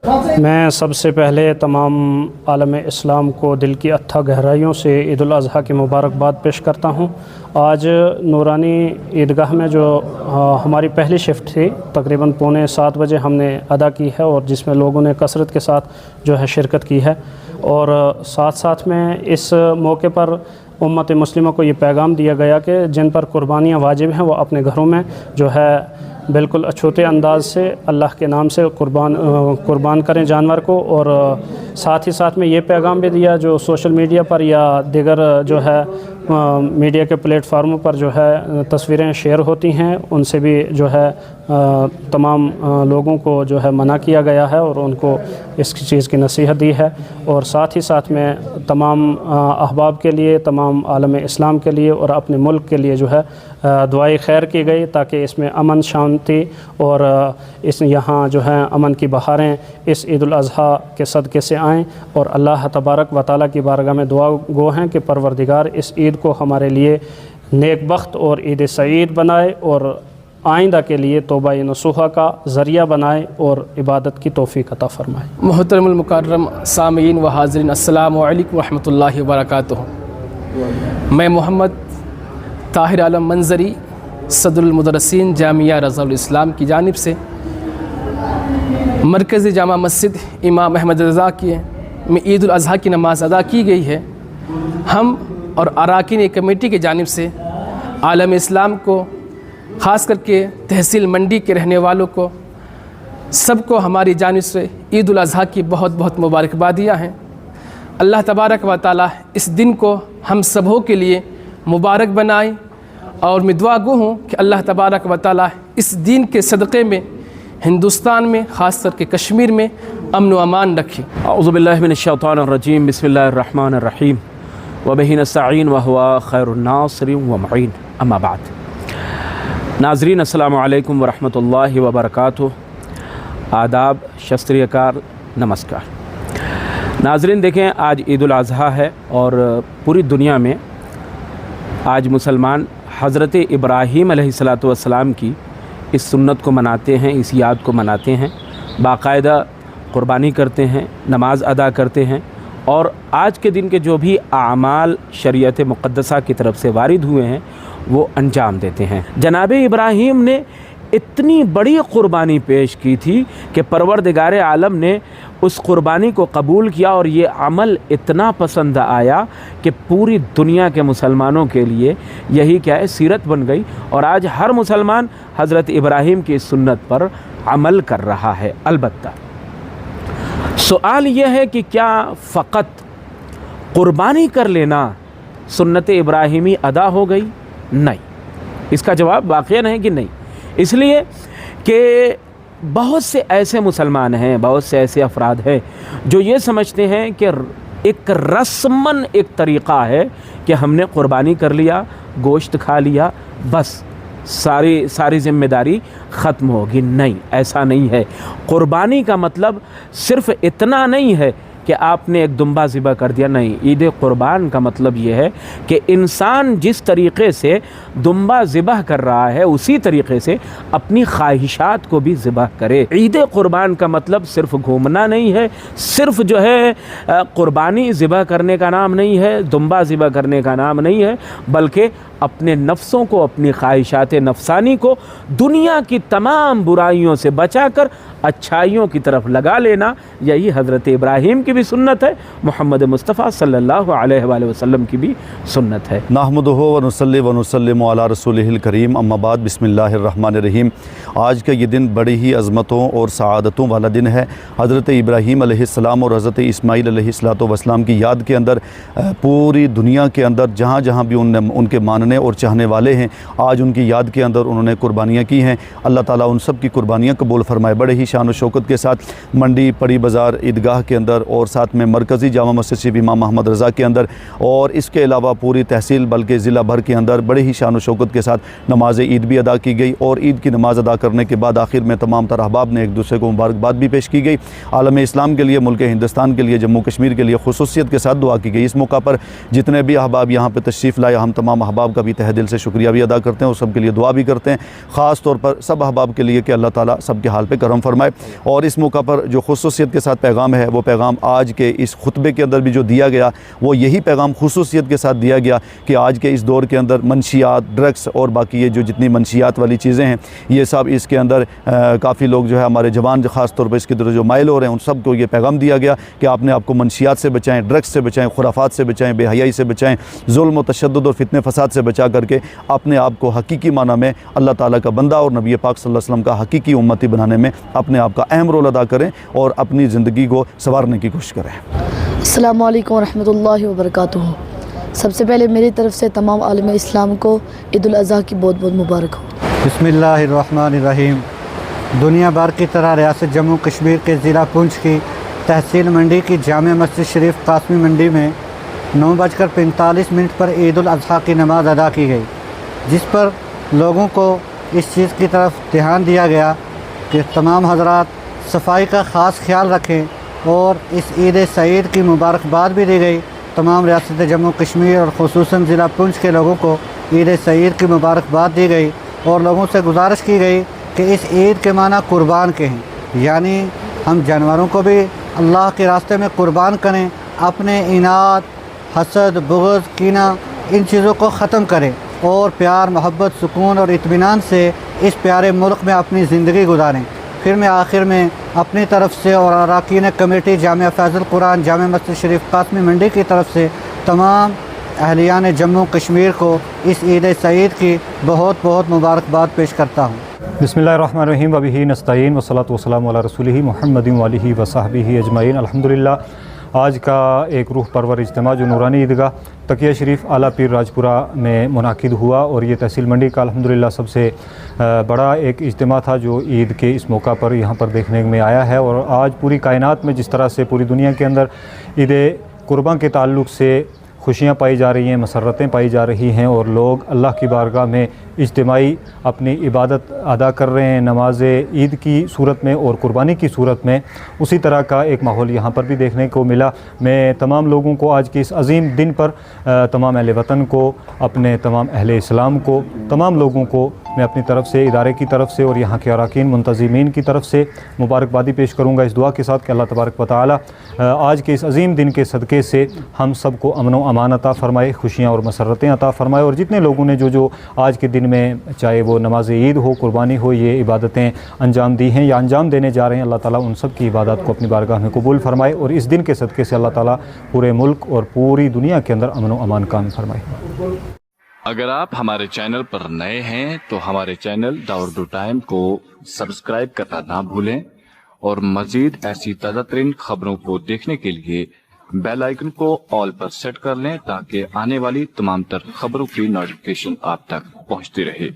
میں سب سے پہلے تمام عالم اسلام کو دل کی اتھا گہرائیوں سے عید الاضحیٰ کی مبارکباد پیش کرتا ہوں۔ آج نورانی عیدگاہ میں جو ہماری پہلی شفٹ تھی تقریباً 6:45 بجے ہم نے ادا کی ہے، اور جس میں لوگوں نے کثرت کے ساتھ جو ہے شرکت کی ہے، اور ساتھ ساتھ میں اس موقع پر امت مسلمہ کو یہ پیغام دیا گیا کہ جن پر قربانیاں واجب ہیں وہ اپنے گھروں میں جو ہے بالکل اچھوتے انداز سے اللہ کے نام سے قربان کریں جانور کو، اور ساتھ ہی ساتھ میں یہ پیغام بھی دیا جو سوشل میڈیا پر یا دیگر جو ہے میڈیا کے پلیٹ فارموں پر جو ہے تصویریں شیئر ہوتی ہیں، ان سے بھی جو ہے تمام لوگوں کو جو ہے منع کیا گیا ہے اور ان کو اس چیز کی نصیحت دی ہے۔ اور ساتھ ہی ساتھ میں تمام احباب کے لیے، تمام عالم اسلام کے لیے اور اپنے ملک کے لیے جو ہے دعائے خیر کی گئی تاکہ اس میں امن شانتی اور اس یہاں جو ہے امن کی بہاریں اس عید الاضحیٰ کے صدقے سے آئیں، اور اللہ تبارک و تعالیٰ کی بارگاہ میں دعا گو ہیں کہ پروردگار اس عید کو ہمارے لیے نیک بخت اور عید سعید بنائے، اور آئندہ کے لیے توبہ نصوحہ کا ذریعہ بنائے اور عبادت کی توفیق عطا فرمائے۔ محترم المکرم سامعین و حاضرین، السلام علیکم ورحمۃ اللہ وبرکاتہ۔ میں محمد طاہر عالم منظری، صدر المدرسین جامعہ رضا الاسلام کی جانب سے مرکزی جامع مسجد امام احمد رضا میں عید الاضحیٰ کی نماز ادا کی گئی ہے۔ ہم اور اراکین کمیٹی کی جانب سے عالم اسلام کو، خاص کر کے تحصیل منڈی کے رہنے والوں کو، سب کو ہماری جانب سے عید الاضحیٰ کی بہت بہت مبارکبادیاں ہیں۔ اللہ تبارک و تعالیٰ اس دن کو ہم سبوں کے لیے مبارک بنائے، اور میں دعا گو ہوں کہ اللہ تبارک و تعالیٰ اس دین کے صدقے میں ہندوستان میں، خاص کر کے کشمیر میں امن و امان رکھے۔ اعوذ باللہ من الشیطان الرجیم، بسم اللہ الرحمن الرحیم، وبہ نستعین وہو خیر الناصر ومعین، اما بعد۔ ناظرین السلام علیکم ورحمۃ اللہ وبرکاتہ، آداب، شستری اکار، نمسکار۔ ناظرین دیکھیں، آج عید الاضحیٰ ہے اور پوری دنیا میں آج مسلمان حضرت ابراہیم علیہ السلام کی اس سنت کو مناتے ہیں، اس یاد کو مناتے ہیں، باقاعدہ قربانی کرتے ہیں، نماز ادا کرتے ہیں، اور آج کے دن کے جو بھی اعمال شریعت مقدسہ کی طرف سے وارد ہوئے ہیں وہ انجام دیتے ہیں۔ جناب ابراہیم نے اتنی بڑی قربانی پیش کی تھی کہ پروردگار عالم نے اس قربانی کو قبول کیا، اور یہ عمل اتنا پسند آیا کہ پوری دنیا کے مسلمانوں کے لیے یہی کیا ہے، سیرت بن گئی، اور آج ہر مسلمان حضرت ابراہیم کی سنت پر عمل کر رہا ہے۔ البتہ سوال یہ ہے کہ کیا فقط قربانی کر لینا سنت ابراہیمی ادا ہو گئی؟ نہیں، اس کا جواب واقعاً ہے کہ نہیں، اس لیے کہ بہت سے ایسے مسلمان ہیں، بہت سے ایسے افراد ہیں جو یہ سمجھتے ہیں کہ ایک رسماً ایک طریقہ ہے کہ ہم نے قربانی کر لیا، گوشت کھا لیا، بس ساری ذمہ داری ختم ہوگی۔ نہیں، ایسا نہیں ہے۔ قربانی کا مطلب صرف اتنا نہیں ہے کہ آپ نے ایک دمبا ذبح کر دیا، نہیں۔ عید قربان کا مطلب یہ ہے کہ انسان جس طریقے سے دمبا ذبح کر رہا ہے اسی طریقے سے اپنی خواہشات کو بھی ذبح کرے۔ عید قربان کا مطلب صرف گھومنا نہیں ہے، صرف جو ہے قربانی ذبح کرنے کا نام نہیں ہے، دمبا ذبح کرنے کا نام نہیں ہے، بلکہ اپنے نفسوں کو، اپنی خواہشات نفسانی کو دنیا کی تمام برائیوں سے بچا کر اچھائیوں کی طرف لگا لینا، یہی حضرت ابراہیم کی بھی سنت ہے، محمد مصطفیٰ صلی اللہ علیہ وآلہ وسلم کی بھی سنت ہے۔ نحمدہ ونصلی ونسلم علی رسولہ الکریم، اما بعد، بسم اللہ الرحمن الرحیم۔ آج کا یہ دن بڑی ہی عظمتوں اور سعادتوں والا دن ہے۔ حضرت ابراہیم علیہ السلام اور حضرت اسماعیل علیہ السلام کی یاد کے اندر پوری دنیا کے اندر جہاں جہاں بھی ان کے ماننے اور چاہنے والے ہیں، آج ان کی یاد کے اندر انہوں نے قربانیاں کی ہیں۔ اللہ تعالیٰ ان سب کی قربانیاں قبول فرمائے۔ بڑے ہی شان و شوکت کے ساتھ منڈی پڑی بازار عیدگاہ کے اندر، اور ساتھ میں مرکزی جامع مسجد شریف امام احمد رضا کے اندر، اور اس کے علاوہ پوری تحصیل بلکہ ضلع بھر کے اندر بڑے ہی شان و شوکت کے ساتھ نماز عید بھی ادا کی گئی، اور عید کی نماز ادا کرنے کے بعد آخر میں تمام تر احباب نے ایک دوسرے کو مبارکباد بھی پیش کی گئی۔ عالم اسلام کے لیے، ملک ہندوستان کے لیے، جموں کشمیر کے لیے خصوصیت کے ساتھ دعا کی گئی۔ اس موقع پر جتنے بھی احباب یہاں پہ تشریف لائے، ہم تمام احباب کا کا بھی تہ دل سے شکریہ بھی ادا کرتے ہیں اور سب کے لیے دعا بھی کرتے ہیں، خاص طور پر سب احباب کے لیے کہ اللہ تعالیٰ سب کے حال پہ کرم فرمائے۔ اور اس موقع پر جو خصوصیت کے ساتھ پیغام ہے وہ پیغام آج کے اس خطبے کے اندر بھی جو دیا گیا وہ یہی پیغام خصوصیت کے ساتھ دیا گیا کہ آج کے اس دور کے اندر منشیات، ڈرگس اور باقی یہ جو جتنی منشیات والی چیزیں ہیں یہ سب اس کے اندر کافی لوگ جو ہے ہمارے جوان خاص طور پر اس کی طرف جو مائل ہو رہے ہیں ان سب کو یہ پیغام دیا گیا کہ آپ نے آپ کو منشیات سے بچائیں، ڈرگس سے بچائیں، خرافات سے بچائیں، بے حیائی سے بچائیں، ظلم و تشدد اور فتنے فساد سے بچا کر کے اپنے آپ کو حقیقی معنی میں اللہ تعالیٰ کا بندہ اور نبی پاک صلی اللہ علیہ وسلم کا حقیقی امتی بنانے میں اپنے آپ کا اہم رول ادا کریں اور اپنی زندگی کو سنوارنے کی کوشش کریں۔ السلام علیکم ورحمۃ اللہ وبرکاتہ۔ سب سے پہلے میری طرف سے تمام عالم اسلام کو عید الاضحیٰ کی بہت بہت مبارک ہو۔ بسم اللہ الرحمن الرحیم۔ دنیا بھر کی طرح ریاست جموں کشمیر کے ضلع پونچھ کی تحصیل منڈی کی جامع مسجد شریف قاسمی منڈی میں 9:45 پر عید الاضحیٰ کی نماز ادا کی گئی، جس پر لوگوں کو اس چیز کی طرف دھیان دیا گیا کہ تمام حضرات صفائی کا خاص خیال رکھیں، اور اس عید سعید کی مبارکباد بھی دی گئی۔ تمام ریاست جموں کشمیر اور خصوصاً ضلع پونچھ کے لوگوں کو عید سعید کی مبارکباد دی گئی، اور لوگوں سے گزارش کی گئی کہ اس عید کے معنی قربان کے ہیں، یعنی ہم جانوروں کو بھی اللہ کے راستے میں قربان کریں، اپنے اناد، حسد، بغض، کینہ ان چیزوں کو ختم کریں اور پیار، محبت، سکون اور اطمینان سے اس پیارے ملک میں اپنی زندگی گزاریں۔ پھر میں آخر میں اپنی طرف سے اور اراکین کمیٹی جامعہ فیض القرآن جامع مسجد شریف قاسمی منڈی کی طرف سے تمام اہلیان جموں کشمیر کو اس عید سعید کی بہت بہت مبارکباد پیش کرتا ہوں۔ بسم اللہ الرحمن الرحیم وبہ نستعین والصلاۃ والسلام علی رسولہ محمد وآلہ وصحبہ اجمعین۔ الحمدللہ آج کا ایک روح پرور اجتماع جو نورانی عیدگاہ تقیہ شریف اعلیٰ پیر راجپورہ میں منعقد ہوا، اور یہ تحصیل منڈی کا الحمدللہ سب سے بڑا ایک اجتماع تھا جو عید کے اس موقع پر یہاں پر دیکھنے میں آیا ہے۔ اور آج پوری کائنات میں جس طرح سے پوری دنیا کے اندر عید قرباں کے تعلق سے خوشیاں پائی جا رہی ہیں، مسرتیں پائی جا رہی ہیں، اور لوگ اللہ کی بارگاہ میں اجتماعی اپنی عبادت ادا کر رہے ہیں نماز عید کی صورت میں اور قربانی کی صورت میں، اسی طرح کا ایک ماحول یہاں پر بھی دیکھنے کو ملا۔ میں تمام لوگوں کو آج کے اس عظیم دن پر، تمام اہل وطن کو، اپنے تمام اہل اسلام کو، تمام لوگوں کو میں اپنی طرف سے، ادارے کی طرف سے اور یہاں کے اراکین منتظمین کی طرف سے مبارکبادی پیش کروں گا، اس دعا کے ساتھ کہ اللہ تبارک و تعالی آج کے اس عظیم دن کے صدقے سے ہم سب کو امن و امان عطا فرمائے، خوشیاں اور مسرتیں عطا فرمائے، اور جتنے لوگوں نے جو آج کے دن میں چاہے وہ نماز عید ہو، قربانی ہو، یہ عبادتیں انجام دی ہیں یا انجام دینے جا رہے ہیں، اللہ تعالیٰ ان سب کی عبادات کو اپنی بارگاہ میں قبول فرمائے، اور اس دن کے صدقے سے اللہ تعالیٰ پورے ملک اور پوری دنیا کے اندر امن و امان قائم فرمائے۔ اگر آپ ہمارے چینل پر نئے ہیں تو ہمارے چینل داوردو ٹائم کو سبسکرائب کرنا نہ بھولیں، اور مزید ایسی تازہ ترین خبروں کو دیکھنے کے لیے بیل آئیکن کو آل پر سیٹ کر لیں تاکہ آنے والی تمام تر خبروں کی نوٹیفیکیشن آپ تک پہنچتی رہے۔